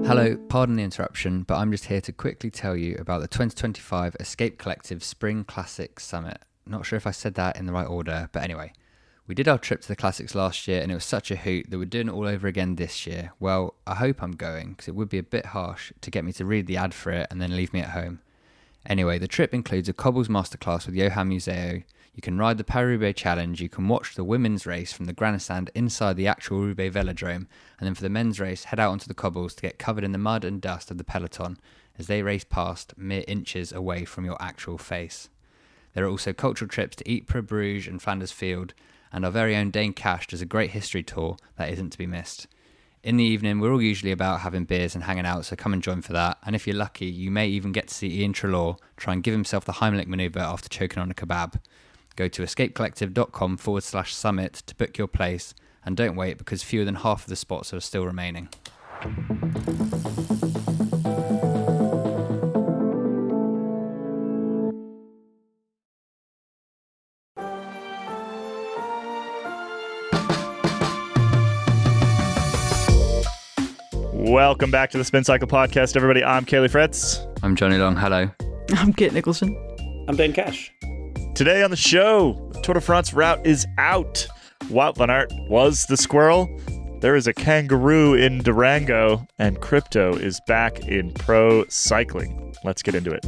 Hello, pardon the interruption, but I'm just here to quickly tell you about the 2025 Escape Collective Spring Classics Summit. Not sure if I said that in the right order, but anyway. We did our trip to the Classics last year and it was such a hoot that we're doing it all over again this year. Well, I hope I'm going, because it would be a bit harsh to get me to read the ad for it and then leave me at home. Anyway, the trip includes a cobbles masterclass with Johan Museo. You can ride the Paris-Roubaix Challenge, you can watch the women's race from the grandstand inside the actual Roubaix velodrome, and then for the men's race, head out onto the cobbles to get covered in the mud and dust of the peloton as they race past mere inches away from your actual face. There are also cultural trips to Ypres, Bruges and Flanders Field, and our very own Dane Cash does a great history tour that isn't to be missed. In the evening, we're all usually about having beers and hanging out, so come and join for that. And if you're lucky, you may even get to see Ian Treloar try and give himself the Heimlich manoeuvre after choking on a kebab. Go to escapecollective.com/summit to book your place, and don't wait because fewer than half of the spots are still remaining. Welcome back to the Spin Cycle Podcast, everybody. I'm Caley Fretz. I'm Jonny Long. Hello. I'm Nicholson. I'm Dane Cash. Today on the show, the Tour de France route is out. Wout van Aert was the squirrel. There is a kangaroo in Durango, and crypto is back in pro cycling. Let's get into it.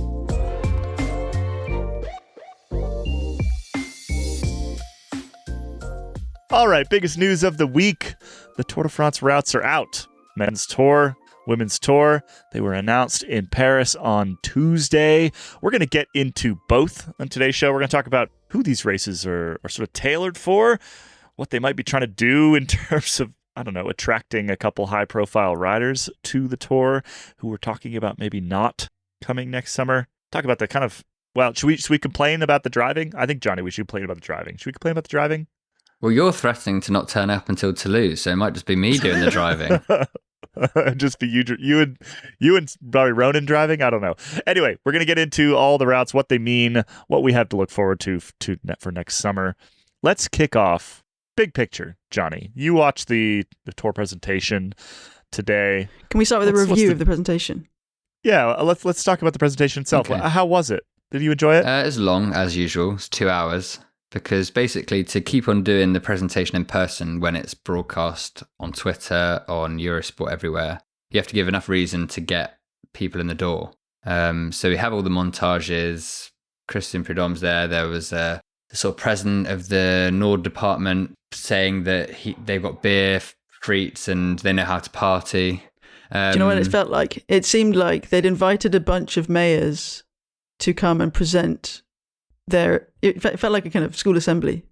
All right, biggest news of the week. The Tour de France routes are out. Men's Tour, Women's Tour. They were announced in Paris on Tuesday. We're going to get into both on today's show. We're going to talk about who these races are sort of tailored for, what they might be trying to do in terms of, attracting a couple high-profile riders to the Tour who we're talking about maybe not coming next summer. Talk about the kind of, should we complain about the driving? I think, Johnny, we should complain about the driving. Should we complain about the driving? Well, you're threatening to not turn up until Toulouse, so it might just be me doing the driving. Just be you and probably Ronan driving. I don't know. Anyway, we're gonna get into all the routes, what they mean, what we have to look forward to for next summer. Let's kick off big picture. Johnny, you watched the tour presentation today. Can we start with a review of the presentation? Yeah, let's talk about the presentation itself. Okay. How was it? Did you enjoy it? It was long as usual. It's 2 hours. Because basically, to keep on doing the presentation in person when it's broadcast on Twitter, on Eurosport, everywhere, you have to give enough reason to get people in the door. So we have all the montages. Christian Prudhomme's there. There was the sort of president of the Nord department saying that they've got beer, treats, and they know how to party. Do you know what it felt like? It seemed like they'd invited a bunch of mayors to come and present it felt like a kind of school assembly.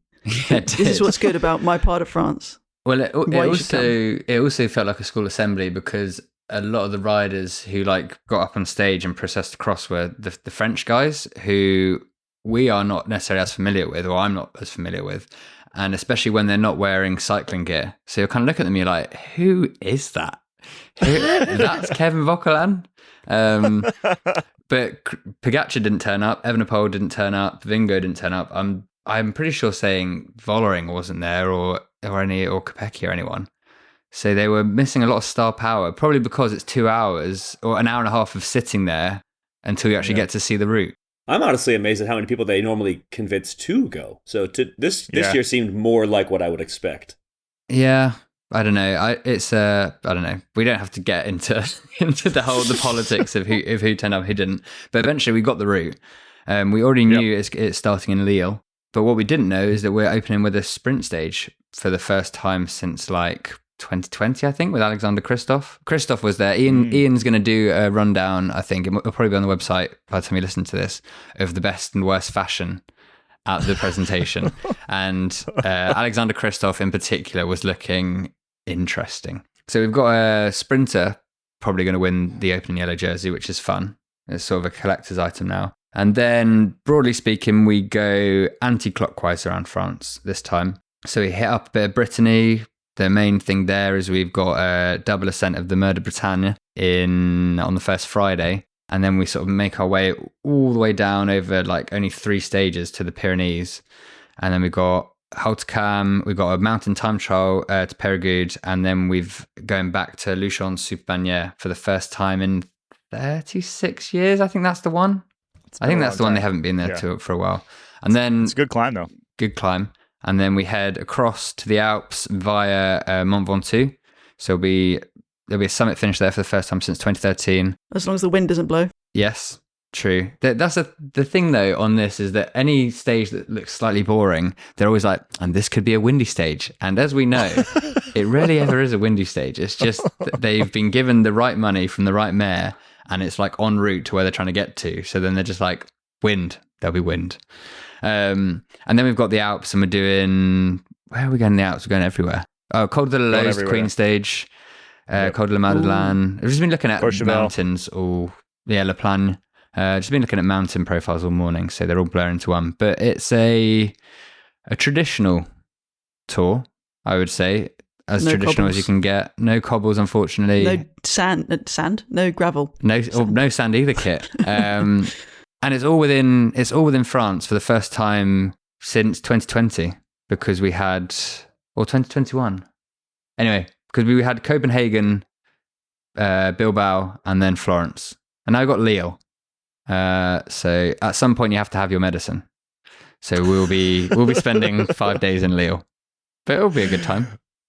Yeah, this is what's good about my part of France. Well, it also felt like a school assembly because a lot of the riders who got up on stage and processed across were the French guys who we are not necessarily as familiar with, or I'm not as familiar with, and especially when they're not wearing cycling gear. So you're kind of looking at them, you're like, who is that? That's Kevin Vauquelin. But Pogacar didn't turn up, Evenepoel didn't turn up, Vingegaard didn't turn up. I'm pretty sure saying Vollering wasn't there or Kopecky or anyone. So they were missing a lot of star power, probably because it's 2 hours or an hour and a half of sitting there until you actually get to see the route. I'm honestly amazed at how many people they normally convince to go. So this year seemed more like what I would expect. Yeah. I don't know. I don't know. We don't have to get into the politics of who turned up, who didn't. But eventually, we got the route. We already knew it's starting in Lille. But what we didn't know is that we're opening with a sprint stage for the first time since 2020, I think, with Alexander Kristoff. Kristoff was there. Ian's going to do a rundown. I think it'll probably be on the website by the time you listen to this, of the best and worst fashion at the presentation. And Alexander Kristoff in particular was looking interesting. So we've got a sprinter probably going to win the Open Yellow jersey, which is fun. It's sort of a collector's item now. And then, broadly speaking, we go anti-clockwise around France this time. So we hit up a bit of Brittany. The main thing there is we've got a double ascent of the Mer de Bretagne on the first Friday. And then we sort of make our way all the way down over only 3 stages to the Pyrenees. And then we've got Hautecam, we've got a mountain time trial to Périgueux, and then we've going back to Luchon Super Bagnères for the first time in 36 years. I think that's the one. I think that's the one they haven't been there for a while. And then it's a good climb though. Good climb. And then we head across to the Alps via Mont Ventoux. So there'll be a summit finish there for the first time since 2013. As long as the wind doesn't blow. Yes, true. That's the thing though on this is that any stage that looks slightly boring, they're always like, and this could be a windy stage. And as we know, it rarely ever is a windy stage. It's just that they've been given the right money from the right mayor, and it's like en route to where they're trying to get to. So then they're just like, wind, there'll be wind. And then we've got the Alps, and we're doing, where are we going in the Alps? We're going everywhere. Oh, Col de la Loze, Queen Stage, Col de la Madeleine. I've just been looking at mountains all, La Plagne. Just been looking at mountain profiles all morning, so they're all blurring into one. But it's a traditional tour, I would say, as traditional as you can get. No cobbles, unfortunately. No sand, no gravel. No sand either, Kit. And it's all within France for the first time since 2020, because we had, or 2021. Anyway, because we had Copenhagen, Bilbao, and then Florence, and now I've got Lille. So at some point you have to have your medicine. So we'll be spending 5 days in Lille, but it'll be a good time.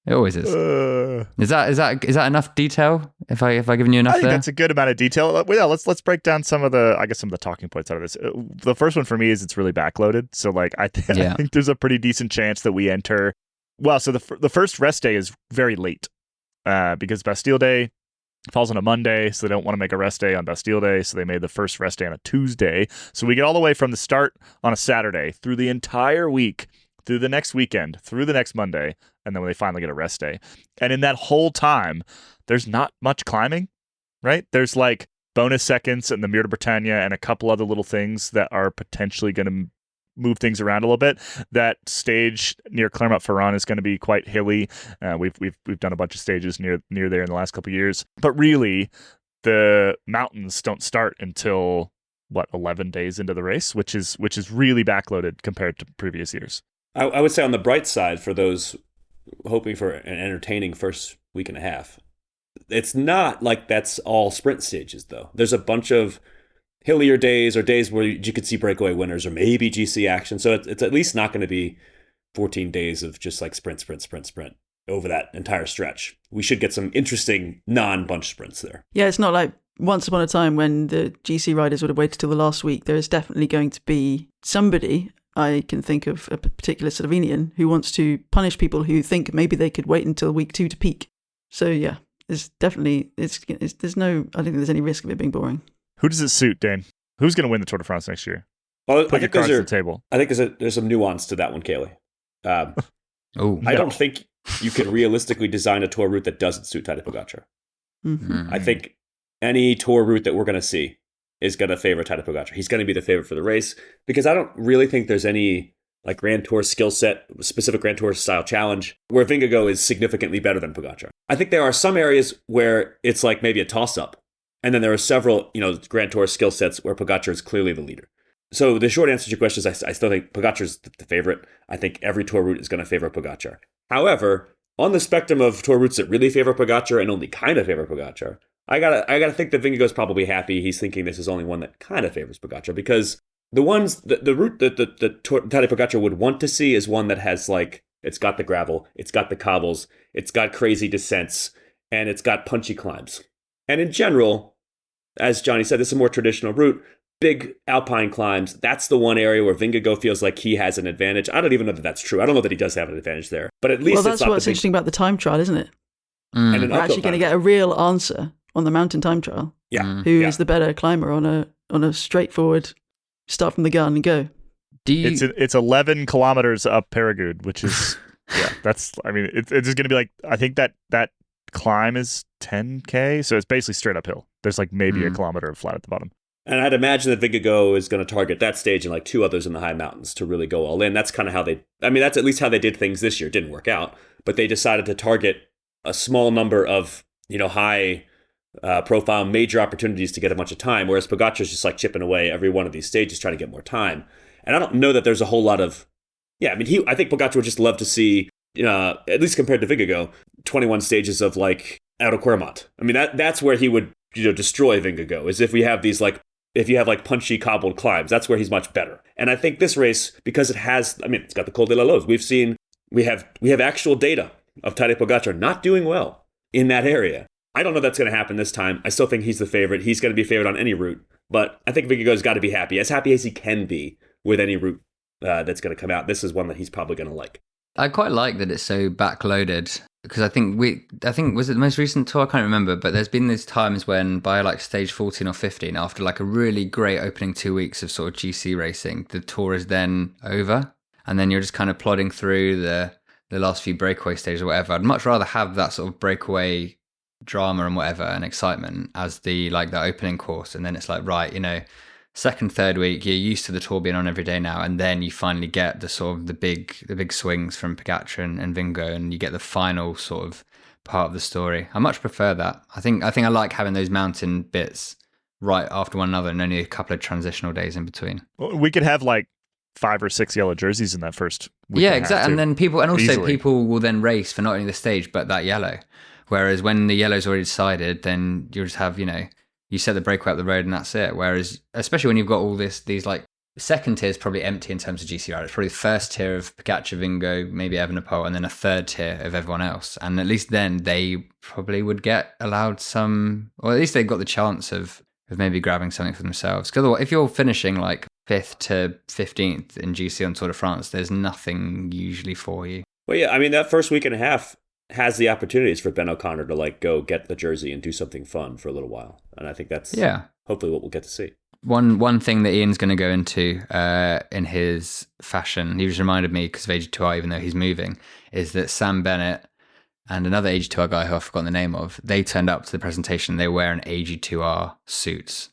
It always is. Is that enough detail? If I given you enough, I think that's a good amount of detail. Yeah, let's break down some of the talking points out of this. The first one for me is it's really backloaded. So like I think there's a pretty decent chance that we enter. Well, so the first rest day is very late because Bastille Day falls on a Monday, so they don't want to make a rest day on Bastille Day, so they made the first rest day on a Tuesday. So we get all the way from the start on a Saturday through the entire week, through the next weekend, through the next Monday, and then when they finally get a rest day. And in that whole time, there's not much climbing, right? There's like bonus seconds and the Mur de Bretagne and a couple other little things that are potentially going to move things around a little bit. That stage near Clermont-Ferrand is going to be quite hilly. We've done a bunch of stages near there in the last couple of years. But really, the mountains don't start until 11 days into the race, which is really backloaded compared to previous years. I would say on the bright side, for those hoping for an entertaining first week and a half, it's not like that's all sprint stages, though. There's a bunch of hillier days or days where you could see breakaway winners or maybe GC action. So it's at least not going to be 14 days of just like sprint over that entire stretch. We should get some interesting non-bunch sprints there. Yeah, it's not like once upon a time when the GC riders would have waited till the last week. There is definitely going to be somebody, I can think of a particular Slovenian, who wants to punish people who think maybe they could wait until week 2 to peak. So yeah, there's definitely, I don't think there's any risk of it being boring. Who does it suit, Dane? Who's going to win the Tour de France next year? Well, Put your cards on the table. I think there's some nuance to that one, Caley. I don't think you could realistically design a tour route that doesn't suit Tadej Pogacar. Mm-hmm. I think any tour route that we're going to see is going to favor Tadej Pogacar. He's going to be the favorite for the race because I don't really think there's any like Grand Tour skill set, specific Grand Tour style challenge where Vingegaard is significantly better than Pogacar. I think there are some areas where it's like maybe a toss-up. And then there are several, Grand Tour skill sets where Pogacar is clearly the leader. So the short answer to your question is I still think Pogacar is the favorite. I think every tour route is going to favor Pogacar. However, on the spectrum of tour routes that really favor Pogacar and only kind of favor Pogacar, I gotta think that Vingegaard's probably happy. He's thinking this is only one that kind of favors Pogacar because the route that Tadej Pogacar would want to see is one that has like, it's got the gravel, it's got the cobbles, it's got crazy descents, and it's got punchy climbs. And in general, as Johnny said, this is a more traditional route. Big alpine climbs. That's the one area where Vingegaard feels like he has an advantage. I don't even know that that's true. I don't know that he does have an advantage there. But at least that's what's interesting about the time trial, isn't it? And we're actually going to get a real answer on the mountain time trial. Yeah. Who is the better climber on a straightforward start from the gun and go? It's 11 kilometers up Périgueux, which is it's just going to be like, I think that climb is 10K, so it's basically straight uphill. There's like maybe a kilometer of flat at the bottom. And I'd imagine that Vingegaard is going to target that stage and like 2 others in the high mountains to really go all in. That's kind of how that's at least how they did things this year. It didn't work out, but they decided to target a small number of, high profile major opportunities to get a bunch of time, whereas Pogacar's just like chipping away every one of these stages trying to get more time. And I don't know that there's a whole lot of Yeah, I mean, I think Pogacar would just love to see, at least compared to Vingegaard, 21 stages of like Outer Quermont. I mean, that's where he would destroy Vingegaard. Is if we have these like. If you have like punchy cobbled climbs, that's where he's much better. And I think this race, because it's got the Col de la Loze. We have actual data of Tadej Pogacar not doing well in that area. I don't know if that's going to happen this time. I still think he's the favorite. He's going to be favored on any route. But I think Vingegaard's got to be happy as he can be with any route that's going to come out. This is one that he's probably going to like. I quite like that it's so backloaded because I think was it the most recent tour? I can't remember, but there's been these times when by like stage 14 or 15, after like a really great opening 2 weeks of sort of GC racing, the tour is then over, and then you're just kind of plodding through the last few breakaway stages or whatever. I'd much rather have that sort of breakaway drama and whatever and excitement as the opening course, and then it's like, right, second, third week, you're used to the tour being on every day now, and then you finally get the sort of the big swings from Pogacar and Vingegaard, and you get the final sort of part of the story. I much prefer that. I think I like having those mountain bits right after one another, and only a couple of transitional days in between. We could have like 5 or 6 yellow jerseys in that first week. Yeah, exactly. And then people Easily. will then race for not only the stage but that yellow. Whereas when the yellow's already decided, then you'll just have you set the breakaway up the road and that's it. Whereas, especially when you've got all these like second tier is probably empty in terms of GC riders. Probably the first tier of Pogacar, Vingegaard, maybe Evenepoel, and then a third tier of everyone else. And at least then they probably would get allowed some, or at least they've got the chance of maybe grabbing something for themselves. Because otherwise, if you're finishing like 5th to 15th in GC on Tour de France, there's nothing usually for you. Well, yeah, I mean, that first week and a half has the opportunities for Ben O'Connor to like go get the jersey and do something fun for a little while. And I think that's hopefully what we'll get to see. One thing that Ian's going to go into in his fashion, he just reminded me because of AG2R, even though he's moving, is that Sam Bennett and another AG2R guy who I've forgotten the name of, they turned up to the presentation, they were wearing AG2R suits.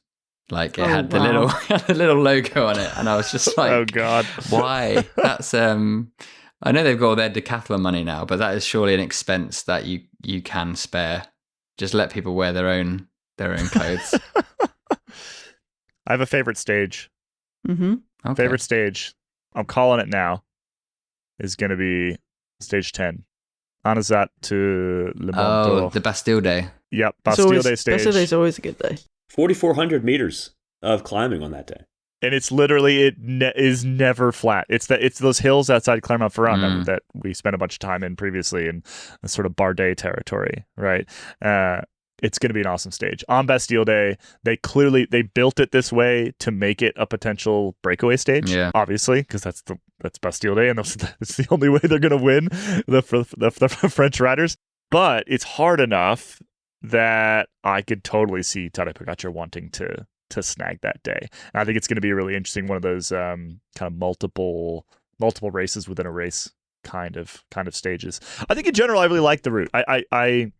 Like it had the little logo on it. And I was just like, oh God, why? That's, I know they've got all their decathlon money now, but that is surely an expense that you can spare. Just let people wear their own clothes. I have a favorite stage. Mm-hmm. Okay. Favorite stage, I'm calling it now, is going to be stage 10. Anazat to Le Mont d'Or. The Bastille Day. Yep, Bastille Day stage. Bastille Day is always a good day. 4,400 meters of climbing on that day. And it's literally, is never flat. It's those hills outside Clermont-Ferrand that we spent a bunch of time in previously in the sort of Bardet territory, right? It's going to be an awesome stage. On Bastille Day, they built it this way to make it a potential breakaway stage, obviously, because that's Bastille Day, and it's the only way they're going to win the French riders. But it's hard enough that I could totally see Tadej Pogacar wanting to snag that day. And I think it's going to be a really interesting one of those kind of multiple races within a race kind of stages. I think in general, I really like the route. I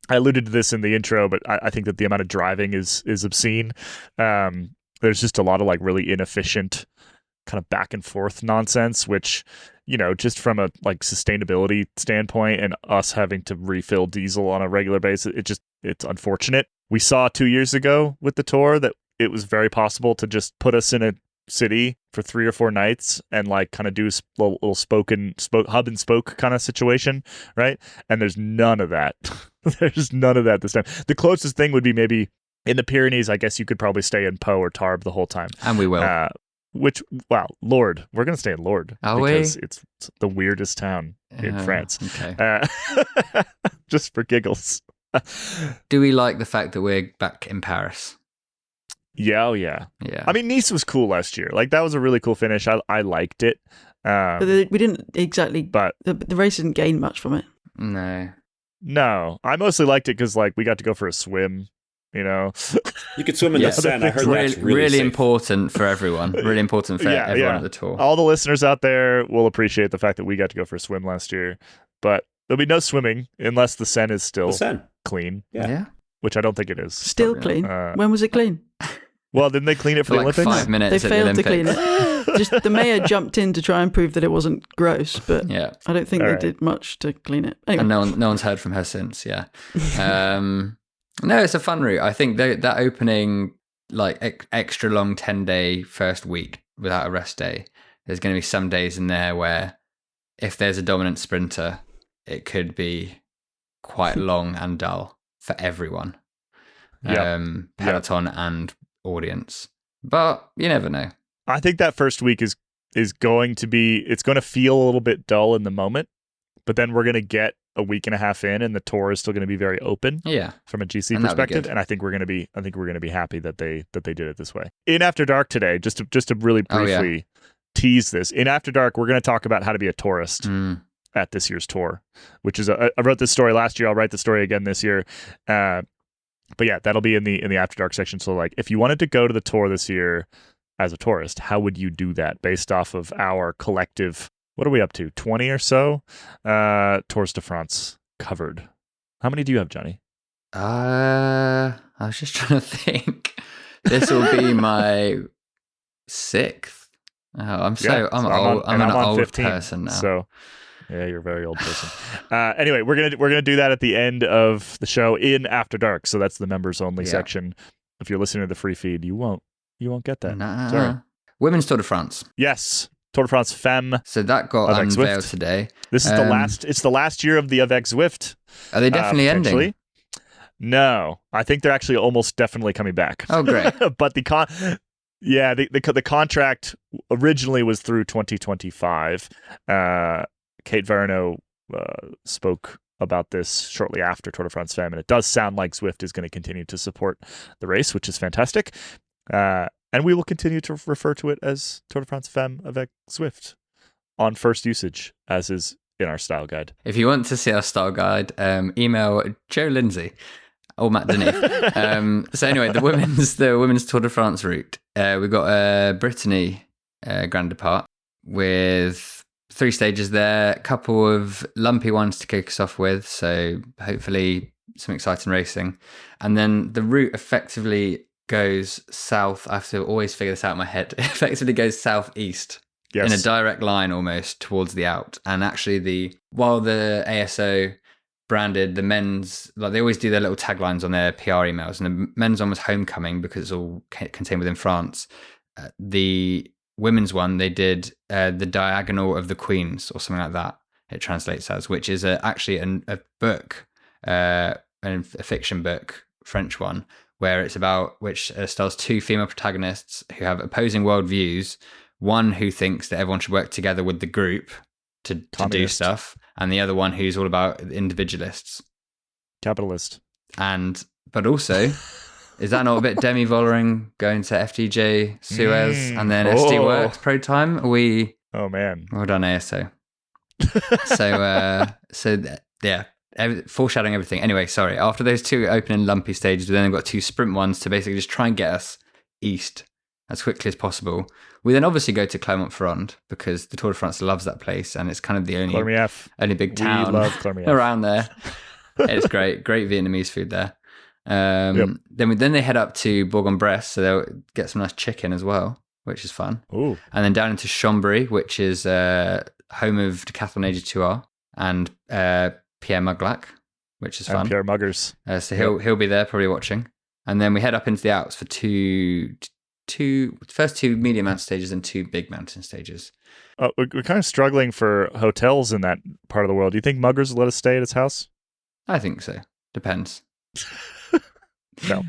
alluded to this in the intro, but I think that the amount of driving is obscene. There's just a lot of like really inefficient kind of back and forth nonsense, which, just from a like sustainability standpoint and us having to refill diesel on a regular basis, it's unfortunate. We saw 2 years ago with the Tour that it was very possible to just put us in a city for 3 or 4 nights and like kind of do a little hub and spoke kind of situation, right? And there's none of that. There's none of that this time. The closest thing would be maybe in the Pyrenees. I guess you could probably stay in Pau or Tarbes the whole time, and we will. Lord, we're gonna stay in Lord because it's the weirdest town in France. Okay, just for giggles. Do we like the fact that we're back in Paris? Yeah, I mean, Nice was cool last year. Like that was a really cool finish. I liked it. But we didn't exactly. But the race didn't gain much from it. No, I mostly liked it because like we got to go for a swim. You could swim in the Seine. I heard that's really important for everyone. Really important for everyone at the Tour. All the listeners out there will appreciate the fact that we got to go for a swim last year. But there'll be no swimming unless the Seine is still clean. Yeah. Which I don't think it is. Still clean. When was it clean? Well, didn't they clean it for the like Olympics? 5 minutes. They failed to clean it. Just the mayor jumped in to try and prove that it wasn't gross, but I don't think they did much to clean it. Anyway. And no one's heard from her since. Yeah. No, it's a fun route. I think that opening like extra long 10-day first week without a rest day there's going to be some days in there where if there's a dominant sprinter, it could be quite long and dull for everyone. Peloton and audience. But you never know. I think that first week is going to be, it's going to feel a little bit dull in the moment, but then we're going to get a week and a half in and the tour is still going to be very open from a GC perspective. And I think we're going to be happy that they did it this way. In After Dark today, just to really briefly tease this, in After Dark, we're going to talk about how to be a tourist at this year's tour, which is I wrote this story last year. I'll write the story again this year. But yeah, that'll be in the After Dark section. So like, if you wanted to go to the tour this year as a tourist, how would you do that based off of our collective, what are we up to, 20 or so Tours de France covered? How many do you have, Johnny? I was just trying to think. This will be my 6th. Oh, I'm old. I'm an old 15, person now. So yeah, you're a very old person. Anyway, we're gonna do that at the end of the show in After Dark. So that's the members only section. If you're listening to the free feed, you won't get that. Nah. Sorry. Women's Tour de France. Yes, Tour de France Femme. So that got unveiled today. This is the last. It's the last year of the Avec Zwift. Are they definitely ending? No, I think they're actually almost definitely coming back. Oh, great! But the contract originally was through 2025. Kate Verno spoke about this shortly after Tour de France Femme, and it does sound like Zwift is going to continue to support the race, which is fantastic. And we will continue to refer to it as Tour de France Femme avec Zwift on first usage, as is in our style guide. If you want to see our style guide, email Joe Lindsay or Matt Denise. So anyway, the women's Tour de France route. We've got Brittany Grand Depart with 3 stages there, a couple of lumpy ones to kick us off with, so hopefully some exciting racing. And then the route effectively goes south. I have to always figure this out in my head. It effectively goes southeast in a direct line almost towards the Alps. And actually while the ASO branded the men's, like they always do their little taglines on their PR emails, and the men's one was homecoming because it's all contained within France. The women's one, they did the Diagonal of the Queens or something like that, it translates as, which is actually a book, a fiction book, French one, where it's about, which stars 2 female protagonists who have opposing worldviews. One who thinks that everyone should work together with the group to do stuff, and the other one who's all about individualists. Capitalist. But also... Is that not a bit Demi Vollering going to FDJ Suez and then SD Works Pro Time? Oh man! Well done, ASO. Foreshadowing everything. Anyway, sorry. After those 2 opening lumpy stages, we then got 2 sprint ones to basically just try and get us east as quickly as possible. We then obviously go to Clermont-Ferrand because the Tour de France loves that place, and it's kind of the only big town around there. It's great Vietnamese food there. Then they head up to Bourg-en-Bresse, so they'll get some nice chicken as well, which is fun. Ooh. And then down into Chambéry, which is home of Decathlon AG2R and Pierre Muglac, which is fun. And Pierre Muggers. So he'll be there probably watching. And then we head up into the Alps for first 2 medium mountain stages and 2 big mountain stages. We're kind of struggling for hotels in that part of the world. Do you think Muggers will let us stay at his house? I think so. Depends. No.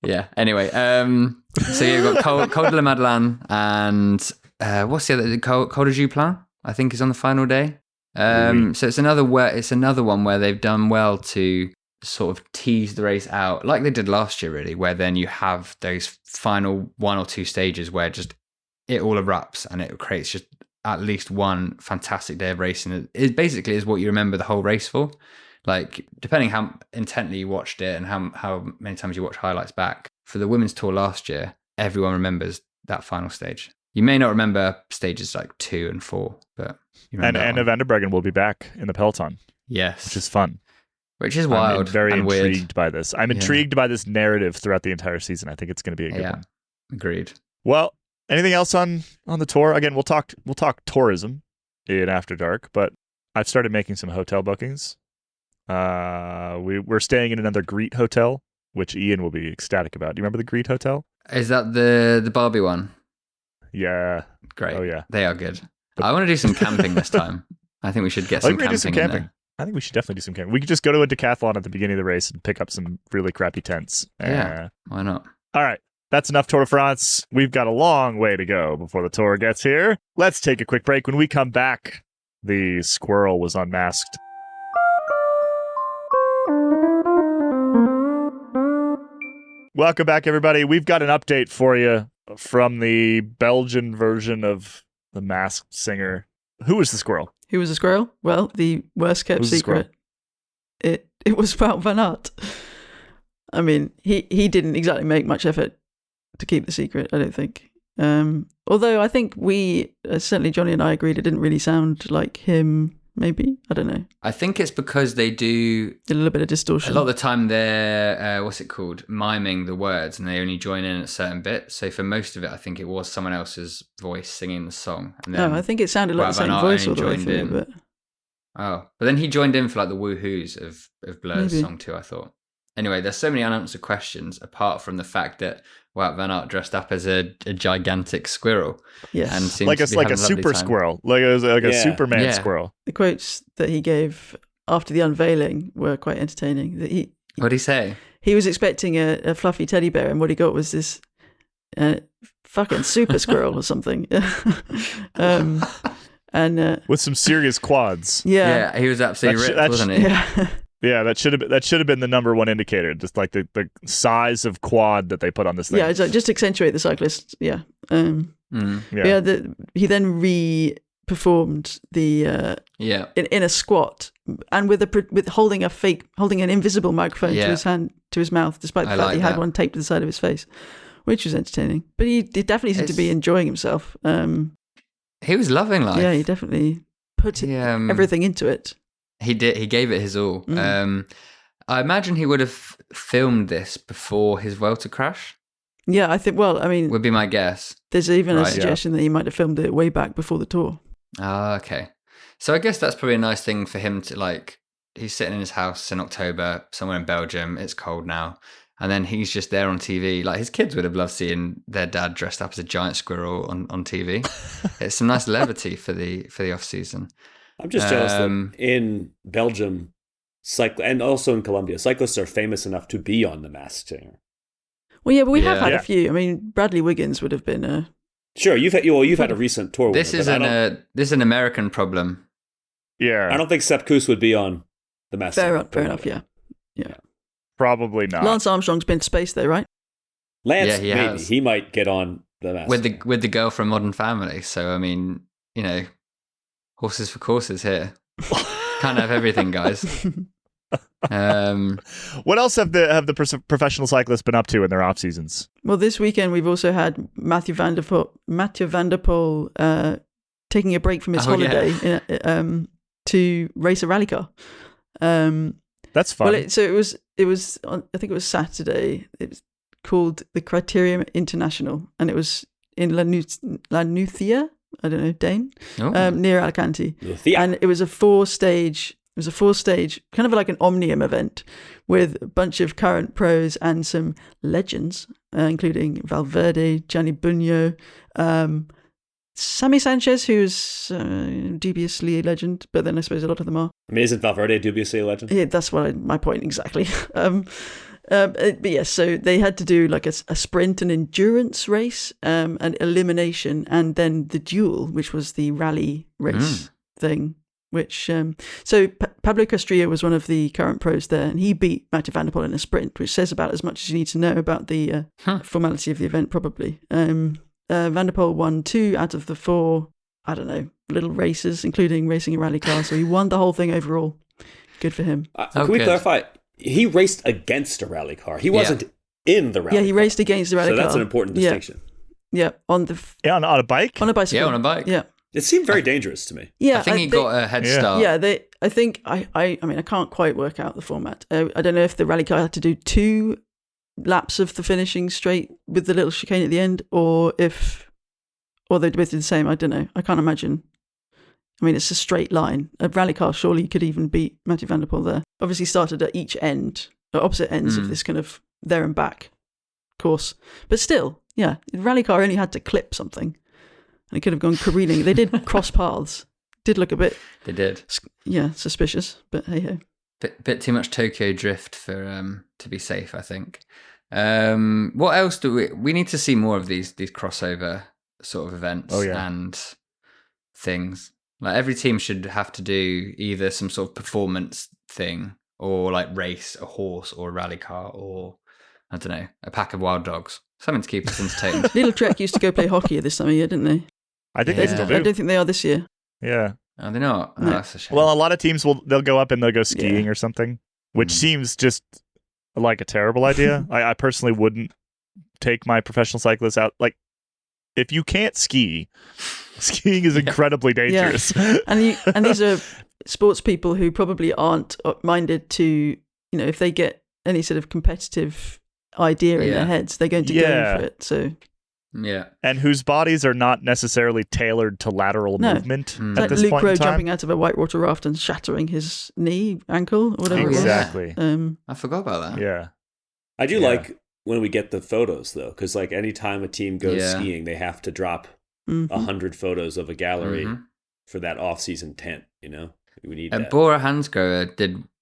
Yeah. Anyway, so you've got Col de la Madeleine and what's the other? Col de Jouplan, I think, is on the final day. So it's another one where they've done well to sort of tease the race out, like they did last year, really, where then you have those final 1 or 2 stages where just it all erupts and it creates just at least one fantastic day of racing. It basically is what you remember the whole race for. Like, depending how intently you watched it and how many times you watch highlights back, for the women's tour last year, everyone remembers that final stage. You may not remember stages like 2 and 4, but you remember. And Anna van der Breggen will be back in the peloton. Yes. Which is fun. Which is wild. I'm very and intrigued weird. by this. I'm intrigued by this narrative throughout the entire season. I think it's going to be a good one. Agreed. Well, anything else on the tour? Again, we'll talk tourism in After Dark, but I've started making some hotel bookings. We're staying in another Greet hotel, which Ian will be ecstatic about. Do you remember the Greet hotel? Is that the Barbie one? Yeah. Great. Oh, yeah. They are good. I want to do some camping this time. I think we should get some camping in there. I think we should definitely do some camping. We could just go to a decathlon at the beginning of the race and pick up some really crappy tents. Yeah, why not? All right. That's enough Tour de France. We've got a long way to go before the Tour gets here. Let's take a quick break. When we come back, the squirrel was unmasked. Welcome back, everybody. We've got an update for you from the Belgian version of the Masked Singer. Who was the squirrel? Who was the squirrel? Well, the worst kept secret. It was Wout van Aert. I mean, he didn't exactly make much effort to keep the secret, I don't think. Although I think we, certainly Jonny and I agreed, it didn't really sound like him, maybe. I don't know. I think it's because they do a little bit of distortion. A lot of the time they're, miming the words, and they only join in at certain bits. So for most of it, I think it was someone else's voice singing the song. And then I think it sounded like the same voice all the way through. But then he joined in for like the woohoos of Blur's song too, I thought. Anyway, there's so many unanswered questions apart from the fact that Wout van Aert dressed up as a gigantic squirrel. Yes. And seemed like to be a super time. Squirrel, like a Superman squirrel. The quotes that he gave after the unveiling were quite entertaining. What did he say? He was expecting a fluffy teddy bear, and what he got was this fucking super squirrel or something. And with some serious quads. Yeah, he was absolutely ripped, wasn't he? Yeah. Yeah, that should have been the number one indicator, just like the size of quad that they put on this thing. Yeah, it's like, just accentuate the cyclist. Yeah. He then re-performed the in a squat and with holding an invisible microphone to his mouth, despite the fact he had one taped to the side of his face, which was entertaining. But he definitely seemed to be enjoying himself. He was loving life. Yeah, he definitely put everything into it. He did. He gave it his all. I imagine he would have filmed this before his Vuelta crash. Yeah, I think. Well, I mean, would be my guess. There's even a suggestion that he might have filmed it way back before the Tour. Ah, okay. So I guess that's probably a nice thing for him to like. He's sitting in his house in October, somewhere in Belgium. It's cold now, and then he's just there on TV. Like his kids would have loved seeing their dad dressed up as a giant squirrel on TV. It's some nice levity for the off season. I'm just jealous that in Belgium, and also in Colombia, cyclists are famous enough to be on The Masked Singer. Well, yeah, but we have had a few. I mean, Bradley Wiggins would have been a... Sure, you've had a recent tour winner. This is an American problem. Yeah. I don't think Sepp Kuss would be on The Masked Singer. Fair enough, yeah. Probably not. Lance Armstrong's been to space though, right? Lance, maybe. He might get on The Masked Singer. With the girl from Modern Family. So, I mean, horses for courses here. Can't have everything, guys. What else have the professional cyclists been up to in their off seasons? Well, this weekend we've also had Mathieu van der Poel taking a break from his holiday to race a rally car. That's fun. Well, it was I think it was Saturday. It was called the Criterium International, and it was in La Nucia. I don't know, Dane, near Alicante. And it was a four-stage, kind of like an omnium event with a bunch of current pros and some legends, including Valverde, Gianni Bugno, Sammy Sanchez, who's dubiously a legend, but then I suppose a lot of them are. I mean, isn't Valverde dubiously a legend? Yeah, that's my point exactly. But yes, so they had to do like a sprint and endurance race, an elimination, and then the duel, which was the rally race thing. Which Pablo Castrillo was one of the current pros there, and he beat Mathieu van der Poel in a sprint, which says about as much as you need to know about the formality of the event, probably. Van der Poel won 2 out of the 4, I don't know, little races, including racing a rally car. So he won the whole thing overall. Good for him. Can we clarify? He raced against a rally car. He wasn't in the rally car. Yeah, he raced against the rally car. So that's an important distinction. Yeah, on a bike? On a bicycle. Yeah, on a bike. Yeah. It seemed very dangerous to me. Yeah, I think he got a head start. Yeah, I think I mean I can't quite work out the format. I don't know if the rally car had to do 2 laps of the finishing straight with the little chicane at the end, or they both did the same. I don't know. I can't imagine. I mean, it's a straight line. A rally car surely could even beat Mathieu van der Poel there. Obviously started at each end, the opposite ends of this kind of there and back course. But still, yeah, the rally car only had to clip something. and it could have gone careening. They did cross paths. Did look a bit, They did. suspicious, but hey ho. Bit too much Tokyo Drift for to be safe, I think. What else do we need to see more of these crossover sort of events and things. Like every team should have to do either some sort of performance thing or like race a horse or a rally car or I don't know, a pack of wild dogs. Something to keep us entertained. Little Trek used to go play hockey this time of year, didn't they? I think they still do. I don't think they are this year. Yeah. Are they not? No. Oh, that's a shame. Well, a lot of teams they'll go up and they'll go skiing or something, which seems just like a terrible idea. I personally wouldn't take my professional cyclists out. Like, if you can't ski, skiing is incredibly dangerous. Yeah. And these are sports people who probably aren't minded to, if they get any sort of competitive idea in their heads, they're going to go for it. So. Yeah. And whose bodies are not necessarily tailored to lateral movement at like this Luke point Rowe in time. jumping out of a whitewater raft and shattering his knee, ankle, or whatever Exactly. it was. I forgot about that. Yeah. I do like when we get the photos, though, because like anytime a team goes skiing, they have to drop 100 photos of a gallery for that off-season tent, We need that. Bora Hansgrohe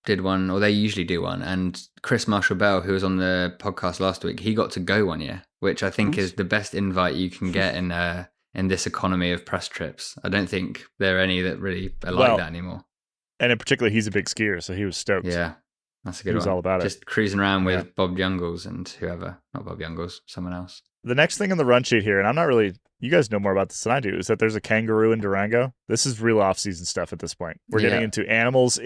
did one, or they usually do one, and Chris Marshall-Bell, who was on the podcast last week, he got to go one year, which I think is the best invite you can get in this economy of press trips. I don't think there are any that really are like that anymore. And in particular, he's a big skier, so he was stoked. Yeah, that's a good one. He was all about it. Just cruising around with Bob Youngles and whoever. Not Bob Youngles, someone else. The next thing on the run sheet here, and I'm not really, you guys know more about this than I do, is that there's a kangaroo in Durango. This is real off-season stuff at this point. We're getting into animals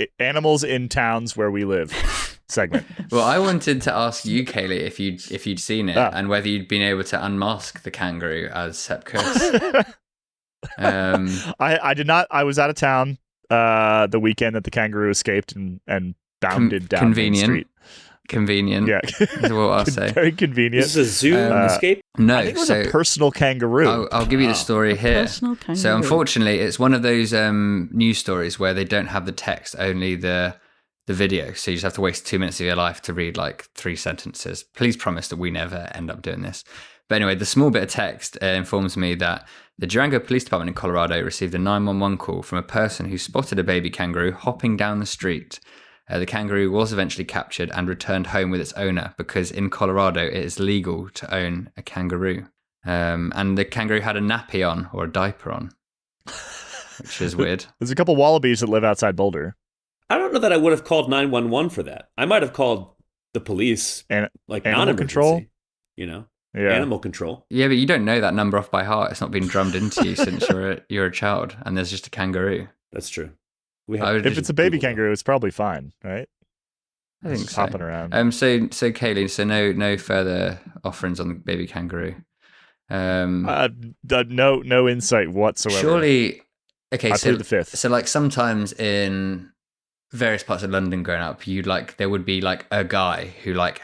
in towns where we live segment. Well, I wanted to ask you, Caley, if you'd seen it and whether you'd been able to unmask the kangaroo as Sepp Kuss. I did not. I was out of town the weekend that the kangaroo escaped and bounded down Main Street. Convenient. Yeah. Is what I'll say. Very convenient. This is a zoo escape? No. I think it was a personal kangaroo. I'll give you the story here. Personal kangaroo. So unfortunately, it's one of those news stories where they don't have the text, only the video. So you just have to waste 2 minutes of your life to read like 3 sentences. Please promise that we never end up doing this. But anyway, the small bit of text informs me that the Durango Police Department in Colorado received a 911 call from a person who spotted a baby kangaroo hopping down the street. The kangaroo was eventually captured and returned home with its owner because in Colorado it is legal to own a kangaroo. And the kangaroo had a nappy on or a diaper on, which is weird. There's a couple wallabies that live outside Boulder. I don't know that I would have called 911 for that. I might have called the police, And like animal control. Yeah. Animal control. Yeah, but you don't know that number off by heart. It's not been drummed into you since you're a child, and there's just a kangaroo. That's true. If it's a baby kangaroo, it's probably fine, right? I think Just so. hopping around. So Caley, so no further offerings on the baby kangaroo. No insight whatsoever. Surely, okay. I So plead the fifth. So like sometimes in various parts of London growing up, there would be like a guy who like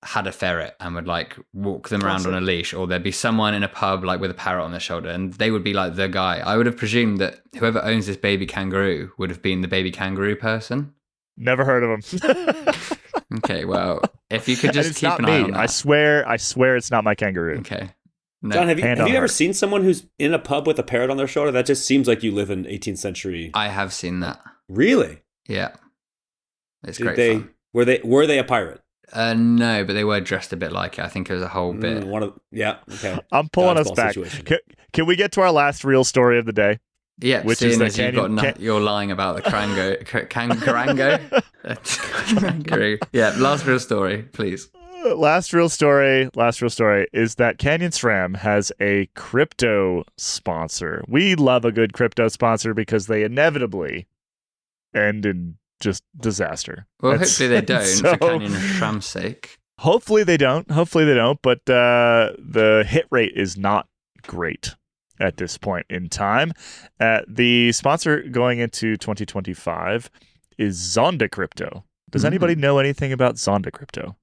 had a ferret and would like walk them around on a leash, or there'd be someone in a pub like with a parrot on their shoulder, and they would be like the guy. I would have presumed that whoever owns this baby kangaroo would have been the baby kangaroo person. Never heard of him. Okay, well, if you could just it's keep not an eye me. on that. I swear it's not my kangaroo. Okay. No. John, have you on ever heart. seen someone who's in a pub with a parrot on their shoulder? That just seems like you live in 18th century. I have seen that. Really? Yeah. It's Did great they fun. were they a pirate? No, but they were dressed a bit like it. I think it was a whole bit. Okay. I'm pulling us Dodgeball back. situation. Can we get to our last real story of the day? Yeah, Which seeing is that as you're lying about the kangaroo. Yeah, last real story, please. Last real story is that Canyon SRAM has a crypto sponsor. We love a good crypto sponsor because they inevitably end in just disaster. Well, hopefully they don't, so- for Canyon SRAM's sake. Hopefully they don't, but the hit rate is not great at this point in time. The sponsor going into 2025 is Zonda Crypto. Does anybody know anything about Zonda Crypto?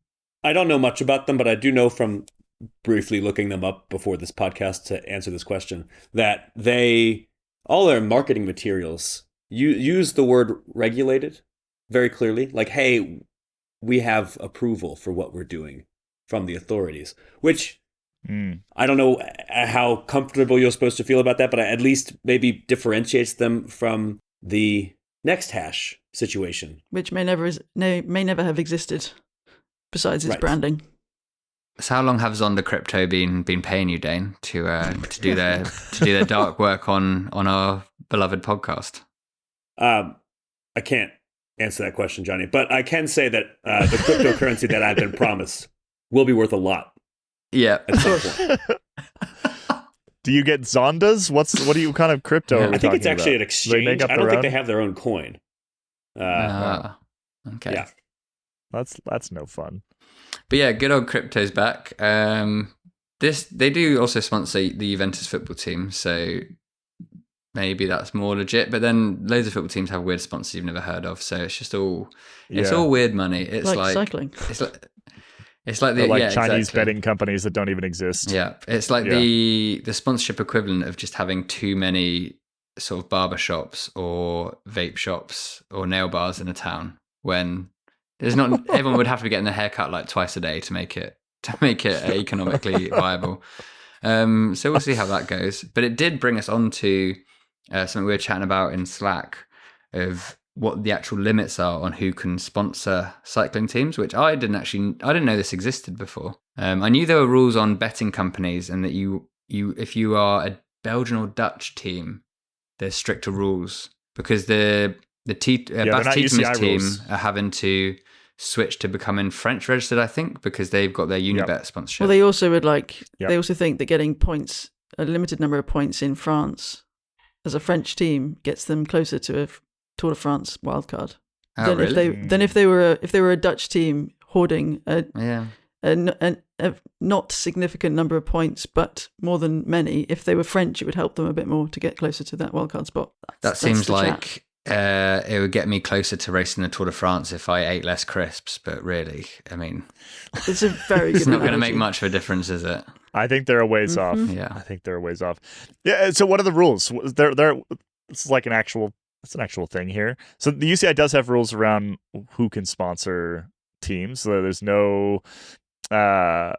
I don't know much about them, but I do know from briefly looking them up before this podcast to answer this question that all their marketing materials use the word regulated very clearly. Like, hey, we have approval for what we're doing from the authorities, which I don't know how comfortable you're supposed to feel about that, but at least maybe differentiates them from the next hash situation, which may never have existed besides its Right. branding. So how long have Zonda Crypto been paying you, Dane, to do their dark work on our beloved podcast? I can't answer that question, Johnny, but I can say that the cryptocurrency that I've been promised will be worth a lot Yeah. at some point. Do you get Zondas? What kind of crypto are we I think talking it's actually about? an Do they make exchange. up I don't their think own? they have their own coin. Okay. Yeah. That's no fun. But yeah, good old crypto's back. They do also sponsor the Juventus football team, so maybe that's more legit. But then loads of football teams have weird sponsors you've never heard of, so it's just all all weird money. It's like cycling. It's like They're like Chinese exactly. betting companies that don't even exist. Yeah, it's like the sponsorship equivalent of just having too many sort of barber shops or vape shops or nail bars in a town when there's not everyone would have to be getting their hair cut like twice a day to make it economically viable. So we'll see how that goes. But it did bring us on to something we were chatting about in Slack of what the actual limits are on who can sponsor cycling teams, which I didn't know this existed before. I knew there were rules on betting companies and that you if you are a Belgian or Dutch team, there's stricter rules because the they're Bas not UCI Tietemus team rules. are having to switch to becoming French registered, I think, because they've got their Unibet sponsorship. Well, they also would Yep. they also think that getting points, a limited number of points in France as a French team gets them closer to a Tour de France wildcard. Oh, really? Than if they were a Dutch team hoarding a not significant number of points, but more than many. If they were French, it would help them a bit more to get closer to that wildcard spot. That seems like it would get me closer to racing the Tour de France if I ate less crisps. But really, I mean, it's a very good it's not going to analogy. make much of a difference, is it? I think they're a ways off. Yeah. I think they're a ways off. Yeah. So what are the rules? It's like an actual thing here. So the UCI does have rules around who can sponsor teams. So there's no. Well,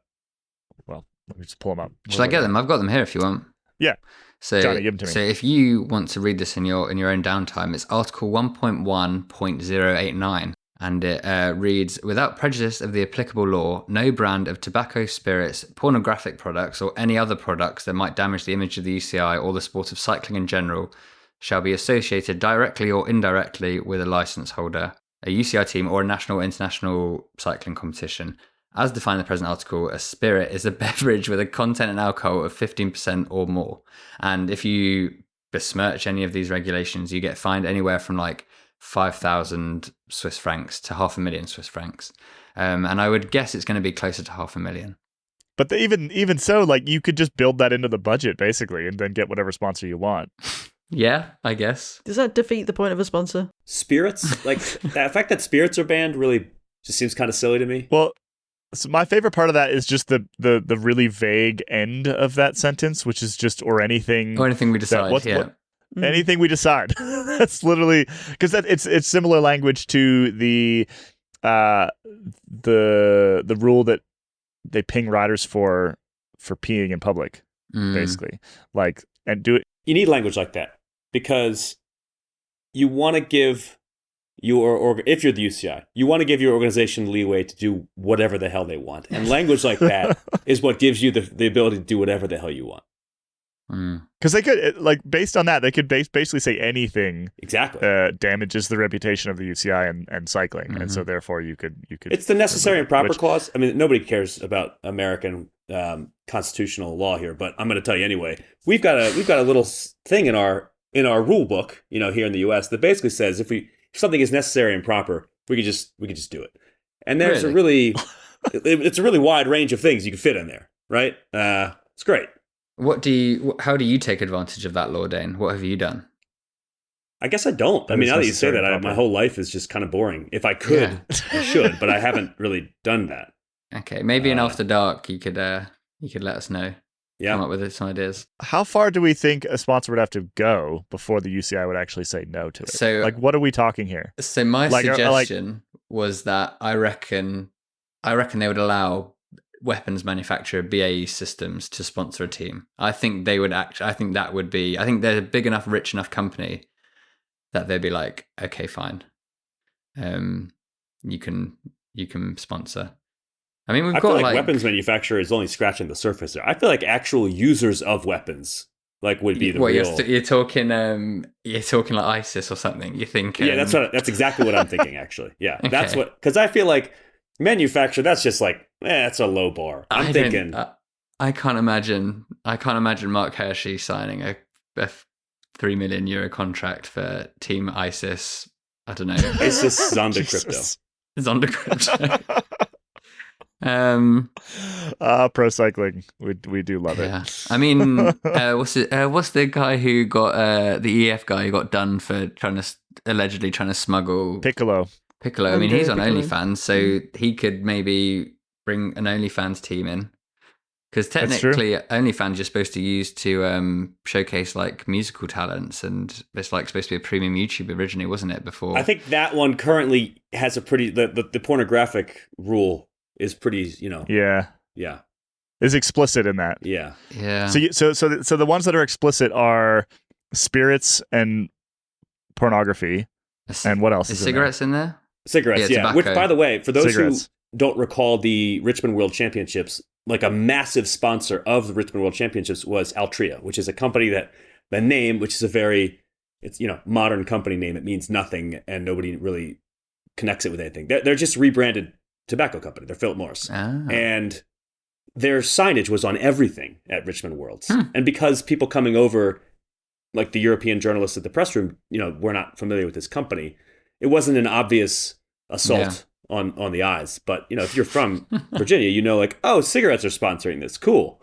let me just pull them up. Should I get them? I've got them here if you want. Yeah. So, Johnny, give them to me. So if you want to read this in your own downtime, it's Article 1.1.089, and it reads: without prejudice of the applicable law, no brand of tobacco, spirits, pornographic products, or any other products that might damage the image of the UCI or the sport of cycling in general shall be associated directly or indirectly with a license holder, a UCI team, or a national or international cycling competition. As defined in the present article, a spirit is a beverage with a content in alcohol of 15% or more. And if you besmirch any of these regulations, you get fined anywhere from like 5,000 Swiss francs to 500,000 Swiss francs. And I would guess it's going to be closer to 500,000. But even so, like you could just build that into the budget basically, and then get whatever sponsor you want. Yeah, I guess. Does that defeat the point of a sponsor? Spirits, like the fact that spirits are banned really just seems kind of silly to me. Well, so my favorite part of that is just the really vague end of that sentence, which is just or anything we decide. anything we decide. That's literally because it's similar language to the rule that they ping riders for peeing in public, basically. Like and do it. You need language like that because you want to give if you're the UCI, you want to give your organization leeway to do whatever the hell they want. And language like that is what gives you the ability to do whatever the hell you want. Because they could, like, based on that, they could basically say anything exactly damages the reputation of the UCI and cycling, and so therefore you could. It's the necessary and proper clause. I mean, nobody cares about American constitutional law here, but I'm going to tell you anyway. We've got a little thing in our rule book, here in the U.S. that basically says if something is necessary and proper, we could just do it. And there's it's a really wide range of things you can fit in there, right? It's great. How do you take advantage of that law, Dane? What have you done? I guess I don't. I mean, now that you say that, my whole life is just kind of boring. If I could, I should, but I haven't really done that. Okay, maybe in After Dark, you could let us know. Yeah, come up with some ideas. How far do we think a sponsor would have to go before the UCI would actually say no to it? So, like, what are we talking here? So my suggestion was that I reckon they would allow weapons manufacturer BAE Systems to sponsor a team. I think they would I think they're a big enough, rich enough company that they'd be like, okay, fine. You can sponsor. I mean, I feel like weapons manufacturer is only scratching the surface there. I feel like actual users of weapons would be the real. You're talking like ISIS or something. You think? Yeah, that's exactly what I'm thinking. Actually, yeah, Okay. That's what, because I feel like manufacturer. That's just like that's a low bar. I'm thinking. I can't imagine Mark Hershey signing a €3 million contract for Team ISIS. I don't know. ISIS is under crypto. It's under crypto. Pro cycling, we do love it. I mean, what's the guy who got the EF guy who got done for allegedly trying to smuggle Piccolo? I mean, he's on Piccolo. OnlyFans, so he could maybe bring an OnlyFans team in, because technically OnlyFans you're supposed to use to showcase like musical talents, and it's like supposed to be a premium YouTube originally, wasn't it? Before, I think that one currently has a pretty the pornographic rule is pretty, Yeah, is explicit in that. Yeah. So the ones that are explicit are spirits and pornography, and what else? Is is cigarettes in there? Cigarettes, Yeah, yeah. tobacco. Which, by the way, for those Cigarettes. who don't recall the Richmond World Championships, like a massive sponsor of the Richmond World Championships was Altria, which is a company that the name, which is a very, it's modern company name. It means nothing, and nobody really connects it with anything. They're just rebranded tobacco company. They're Philip Morris, and their signage was on everything at Richmond Worlds. And because people coming over, like the European journalists at the press room, were not familiar with this company, it wasn't an obvious assault on the eyes. But if you're from Virginia, like, oh, cigarettes are sponsoring this. Cool.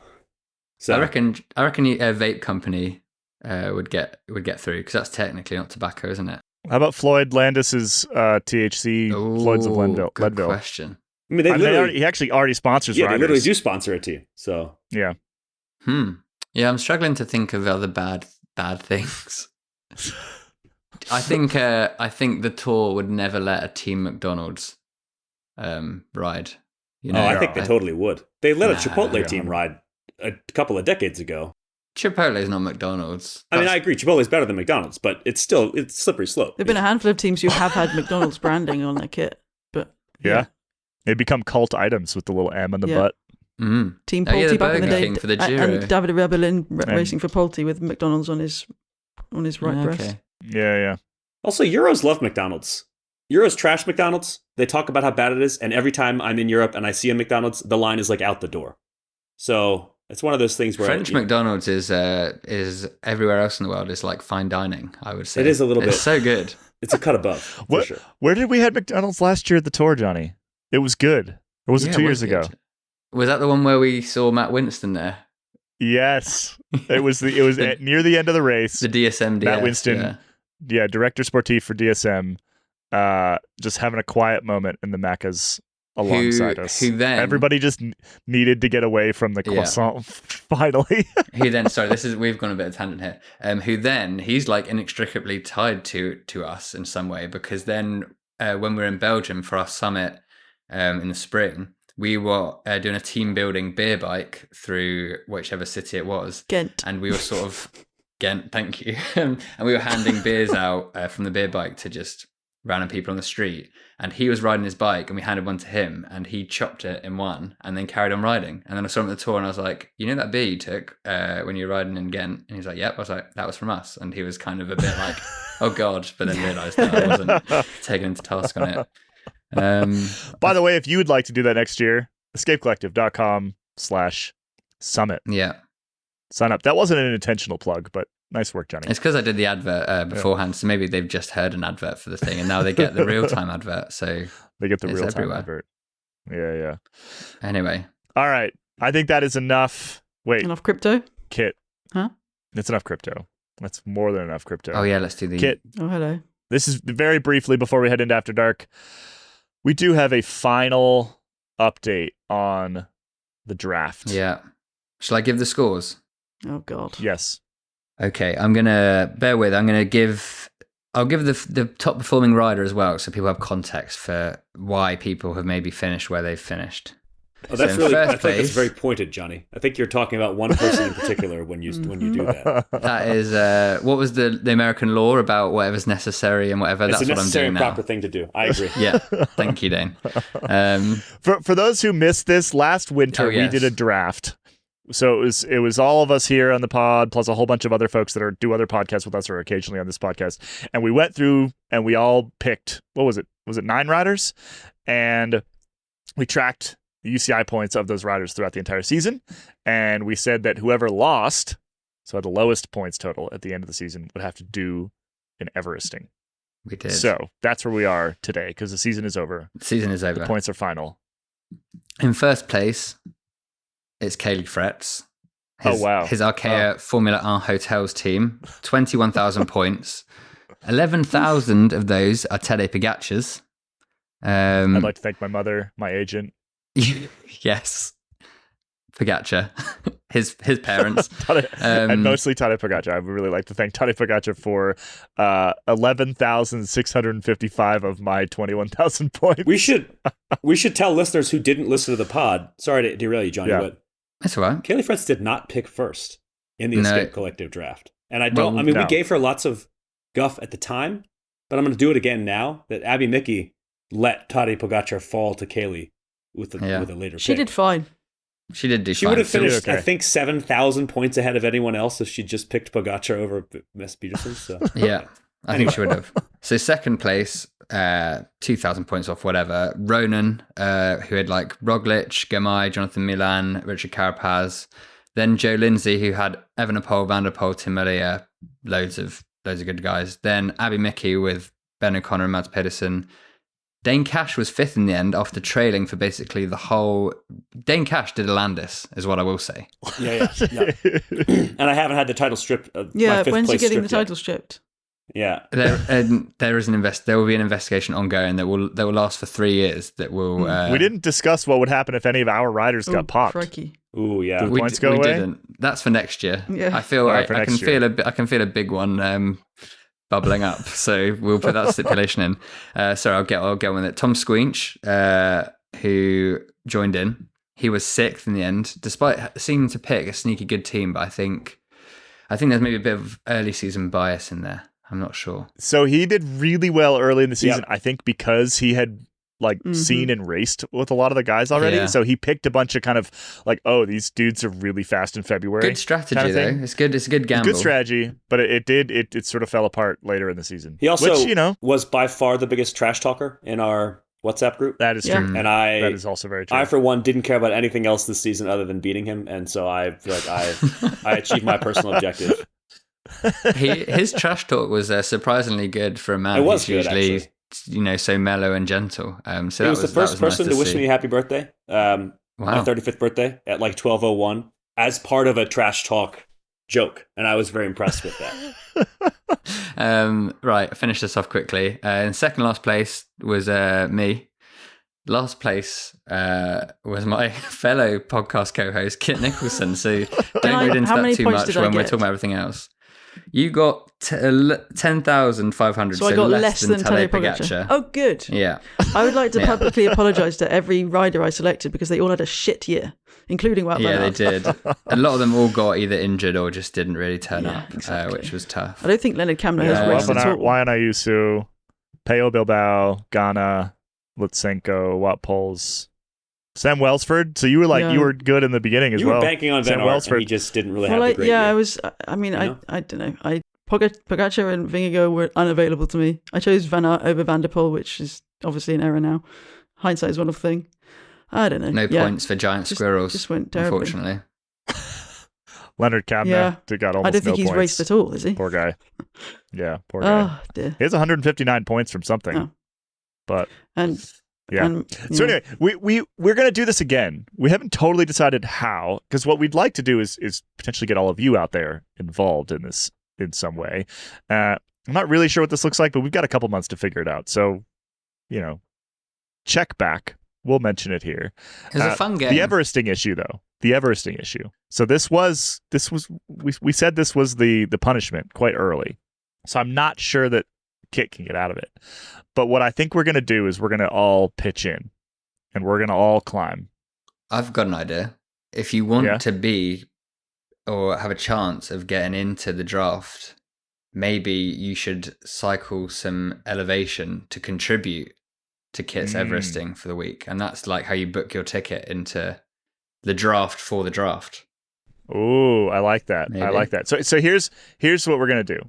So I reckon a vape company would get through, because that's technically not tobacco, isn't it? How about Floyd Landis's THC? Floyd's of Leadville. Good question. I mean, he actually already sponsors. Yeah, riders. they literally do sponsor it too. So yeah. Yeah, I'm struggling to think of other bad things. I think the tour would never let a Team McDonald's ride. I think they totally would. They let a Chipotle team ride a couple of decades ago. Chipotle's not McDonald's. I mean, I agree. Chipotle's better than McDonald's, but it's slippery slope. There've been a handful of teams who have had McDonald's branding on their kit, but Yeah. They become cult items with the little M in the butt. Team Pulte back in the day, King for the Giro. and David Rebellin racing for Pulte with McDonald's on his right breast. Yeah. Also, Euros love McDonald's. Euros trash McDonald's. They talk about how bad it is, and every time I'm in Europe and I see a McDonald's, the line is like out the door. So it's one of those things where French McDonald's is everywhere else in the world is like fine dining, I would say. It is a little bit. It's so good. It's a cut above, for sure. Where did we have McDonald's last year at the tour, Johnny? It was good. Or was it 2 years ago? Was that the one where we saw Matt Winston there? Yes. It was near the end of the race. The DSM. Matt Winston, director sportif for DSM, just having a quiet moment in the Macca's alongside us. Who then? Everybody just needed to get away from the croissant finally. Who then? Sorry, we've gone a bit of tangent here. Who then? He's like inextricably tied to us in some way, because then when we were in Belgium for our summit in the spring, we were doing a team building beer bike through whichever city it was, Ghent, and we were sort of Ghent. Thank you. And we were handing beers out from the beer bike to just random people on the street, and he was riding his bike and we handed one to him and he chopped it in one and then carried on riding. And then I saw him at the tour and I was like, that beer you took when you were riding in Ghent? And he's like, yep. I was like, that was from us. And he was kind of a bit like, oh God, but then realised that I wasn't taken into task on it. By the way, if you would like to do that next year, escapecollective.com/summit. Yeah. Sign up. That wasn't an intentional plug, but nice work, Johnny. It's because I did the advert beforehand, so maybe they've just heard an advert for the thing, and now they get the real-time advert, so they get the real-time everywhere. advert. Yeah. Anyway. All right. I think that is enough. Wait. Enough crypto? Kit. Huh? It's enough crypto. That's more than enough crypto. Oh, yeah, let's do the... Kit. Oh, hello. This is very briefly before we head into After Dark. We do have a final update on the draft. Yeah. Shall I give the scores? Oh, God. Yes. Okay, I'm going to... Bear with. I'll give the top performing rider as well, so people have context for why people have maybe finished where they've finished. Oh, that's So in really. I first think that's place- very pointed, Johnny. I think you're talking about one person in particular when you do that. That is what was the American law about whatever's necessary and whatever. It's That's a what I'm necessary doing and now. proper thing to do. I agree. Yeah, thank you, Dane. For those who missed this, last winter Oh, yes. we did a draft. So it was all of us here on the pod plus a whole bunch of other folks that do other podcasts with us or occasionally on this podcast. And we went through and we all picked, what was it? Was it 9 riders? And we tracked the UCI points of those riders throughout the entire season. And we said that whoever lost, so had the lowest points total at the end of the season, would have to do an Everesting. We did. So that's where we are today because the season is over. The season is over. The points are final. In first place, it's Caley Fretz. Oh, wow. His Arkea Formula 1 Hotels team, 21,000 points. 11,000 of those are Tadej Pogacar's. I'd like to thank my mother, my agent. Yes. Pogacar. his parents. And mostly Tadej Pogacar. I would really like to thank Tadej Pogacar for 11,655 of my 21,000 points. We should tell listeners who didn't listen to the pod. Sorry to derail you, Johnny, but That's all right. Caley Fretz did not pick first in the No. Escape Collective draft. And Well, we no. gave her lots of guff at the time, but I'm going to do it again now that Abby Mickey let Tadej Pogacar fall to Caley with a later pick. She did fine. She did do She fine. would have finished, okay. I think, 7,000 points ahead of anyone else if she just picked Pogacar over Miss Peterson. So Yeah, I think she would have. So second place, 2,000 points off whatever. Ronan, who had like Roglic, Gamay, Jonathan Milan, Richard Carapaz. Then Joe Lindsay, who had Evenepoel, Van der Poel, Tim Merlier, loads of good guys. Then Abby Mickey with Ben O'Connor and Mads Pedersen. Dane Cash was 5th in the end after trailing for basically the whole... Dane Cash did a Landis, is what I will say. yeah. And I haven't had the title stripped. Yeah, my fifth when's he place getting the stripped title stripped? yet. There is there will be an investigation ongoing that will last for 3 years. That will. We didn't discuss what would happen if any of our riders Ooh, got popped. crikey. Ooh, yeah. The points go away? Didn't. That's for next year. Yeah. I feel Alright, for I can next feel I can feel a big one bubbling up. So we'll put that stipulation in. Sorry, I'll get on with it. Tom Squinch, who joined in, he was 6th in the end, despite seeming to pick a sneaky good team. But I think there's maybe a bit of early season bias in there. I'm not sure. So he did really well early in the season, Yep. I think because he had seen and raced with a lot of the guys already. Yeah. So he picked a bunch of kind of like, oh, these dudes are really fast in February. Good strategy kind of though. thing. It's good. It's a good gamble. Good strategy, but it sort of fell apart later in the season. He also which, was by far the biggest trash talker in our WhatsApp group. that is Yeah. true. And That is also very true. I, for one, didn't care about anything else this season other than beating him. And so I feel like I achieved my personal objective. His trash talk was surprisingly good for a man It was who's good, usually, so mellow and gentle. So He was the first person to wish see. me happy birthday, my Wow. 35th birthday at like 12:01 as part of a trash talk joke. And I was very impressed with that. Right, finish this off quickly. In second last place was me. Last place was my fellow podcast co-host Kit Nicholson. So don't read into how that many too points much did I when we're get? talking about everything else. You got 10,500. So I got less than Tadej Pogacar. Oh, good. Yeah. I would like to Yeah. publicly apologise to every rider I selected because they all had a shit year, including Wout Yeah, van they Aert. did. A lot of them all got either injured or just didn't really turn Yeah, up, exactly. which was tough. I don't think Leonard Kamler has Yeah, raced at all. Wyan Ayuso, Peo Bilbao, Ghana, Lutsenko, Wout Poels, Sam Welsford. So you were Yeah. you were good in the beginning as You well. were banking on Van Sam Aert, Welsford. and he just didn't really Well, have the great yeah, year. I was. I mean, You know? I don't know. Pogacar and Vingegaard were unavailable to me. I chose Van Aert over Van der Poel, which is obviously an error now. Hindsight is a wonderful thing. I don't know. No Yeah, points for giant just- squirrels, just went terribly. unfortunately. Leonard Kamner Yeah. got almost I don't think no he's points. raced at all, is he? Poor guy. Yeah, poor guy. Oh dear. He has 159 points from something. Oh. But And yeah. and, So yeah. anyway, we're going to do this again. We haven't totally decided how, because what we'd like to do is potentially get all of you out there involved in this in some way. I'm not really sure what this looks like, but we've got a couple months to figure it out. So, check back. We'll mention it here. It was a fun game. The Everesting issue, though. The Everesting issue. So we said this was the punishment quite early. So I'm not sure that Kit can get out of it. But what I think we're going to do is we're going to all pitch in and we're going to all climb I've got an idea. If you want Yeah. to be or have a chance of getting into the draft, maybe you should cycle some elevation to contribute to Kit's Everesting for the week. And that's like how you book your ticket into the draft for the draft. Ooh, I like that. Maybe. I like that. So here's what we're gonna do.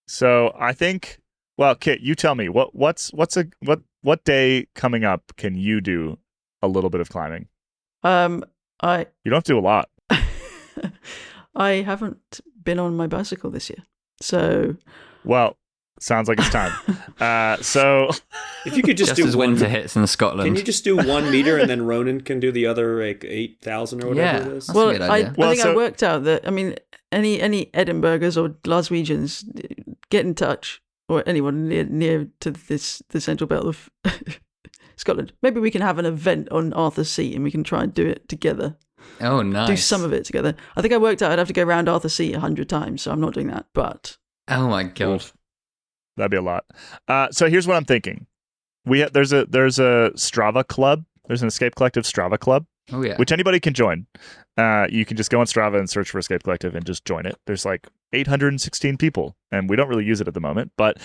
So I think, well, Kit, you tell me what day coming up can you do a little bit of climbing? I You don't have to do a lot. I haven't been on my bicycle this year, so Well, sounds like it's time. So If you could just, Just do as one, winter hits in Scotland. can you just do 1 meter and then Ronan can do the other like 8,000 or whatever it is? That's a good idea. I think I so- worked out that, I mean, any Edinburghers or Glaswegians, get in touch, or anyone near to the central belt of Scotland. Maybe we can have an event on Arthur's Seat and we can try and do it together. Oh, nice. Do some of it together. I think I worked out I'd have to go around Arthur's Seat 100 times, so I'm not doing that. But Oh my god. that'd be a lot. So here's what I'm thinking. There's a Strava club. There's an Escape Collective Strava club, Oh yeah. which anybody can join. You can just go on Strava and search for Escape Collective and just join it. There's like 816 people, and we don't really use it at the moment. But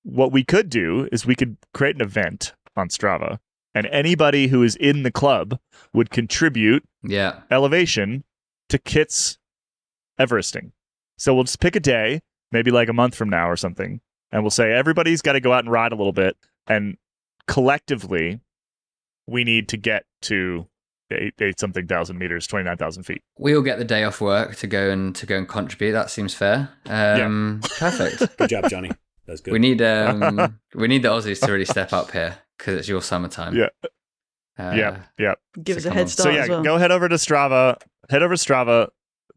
what we could do is we could create an event on Strava, and anybody who is in the club would contribute Yeah. elevation to Kit's Everesting. So we'll just pick a day, maybe like a month from now or something, and we'll say everybody's got to go out and ride a little bit, and collectively we need to get to 8 thousand meters, 29,000 feet. We'll get the day off work to go and contribute. That seems fair. Perfect. Good job, Johnny. That's good. We need the Aussies to really step up here because it's your summertime. Yeah. Uh, Yeah. give us So a come head on. start So yeah, as well. go head over to Strava,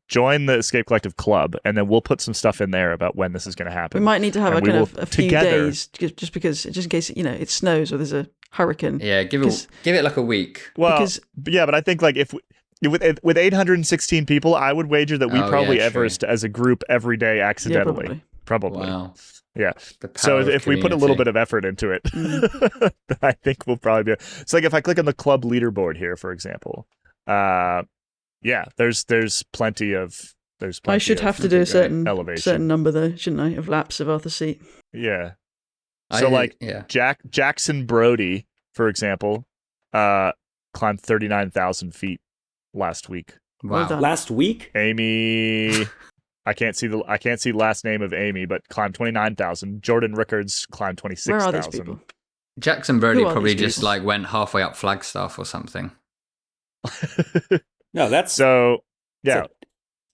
join the Escape Collective club, and then we'll put some stuff in there about when this is going to happen. We might need to have And a we kind will of a few together- days, just because, just in case it snows or there's a hurricane. Yeah, give it like a week. Well, because- yeah, but I think like with 816 people, I would wager that we Oh, probably yeah, true. Everest as a group every day Yeah, accidentally. probably. Probably. Wow. Yeah. The power So of if we put a little community. bit of effort into it, Mm. I think we'll probably be. It's like if I click on the club leaderboard here, for example, yeah, there's plenty of I should have to do a certain elevation. number though, shouldn't I, of laps of Arthur's Seat? Yeah. I So did- like yeah. Jackson Brody, for example, climbed 39,000 feet last week. Well Wow. done. Last week? Amy, I can't see last name of Amy, but climbed 29,000. Jordan Rickards climbed Where 26,000. are these people? Jackson Brody Who are probably these just people? like went halfway up Flagstaff or something. No, that's So yeah, that's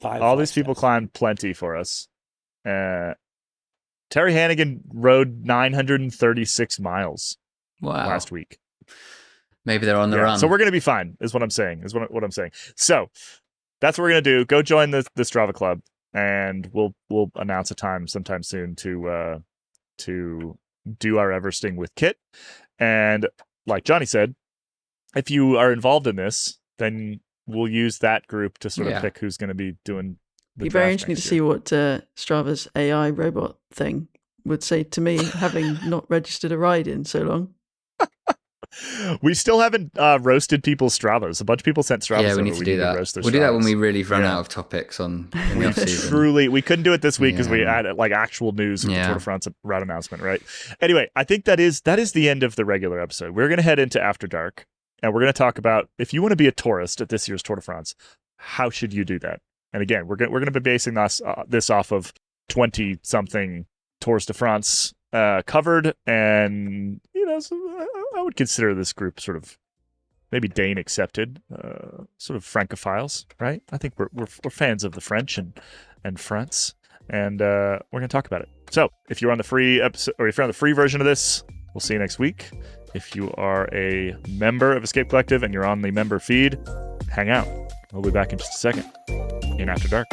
five. all these people climbed plenty for us. Terry Hannigan rode 936 miles Wow. last week. Maybe they're on the Yeah, run. so we're gonna be fine, is what I'm saying. What I'm saying. So that's what we're gonna do. Go join the Strava club, and we'll announce a time sometime soon to do our Everesting with Kit. And like Johnny said, if you are involved in this, then we'll use that group to sort Yeah. of pick who's going to be doing the Be very draft interesting to next see year. what Strava's AI robot thing would say to me, having not registered a ride in so long. We still haven't roasted people's Stravas. A bunch of people sent Stravas. yeah, we over. need to do that. roast their We'll do that when Stravas. we really run Yeah. out of topics in the off season. Truly, we couldn't do it this week because we Yeah. had like actual news of the Yeah. Tour de France route announcement, right? Anyway, I think that is the end of the regular episode. We're going to head into After Dark, and we're going to talk about if you want to be a tourist at this year's Tour de France, how should you do that? And again, we're going to be basing this off of 20 something Tours de France covered, and so I would consider this group sort of maybe Dane accepted, sort of Francophiles, right? I think we're fans of the French and France, and we're going to talk about it. So if you're on the free episode, or if you're on the free version of this, we'll see you next week. If you are a member of Escape Collective and you're on the member feed, hang out. We'll be back in just a second in After Dark.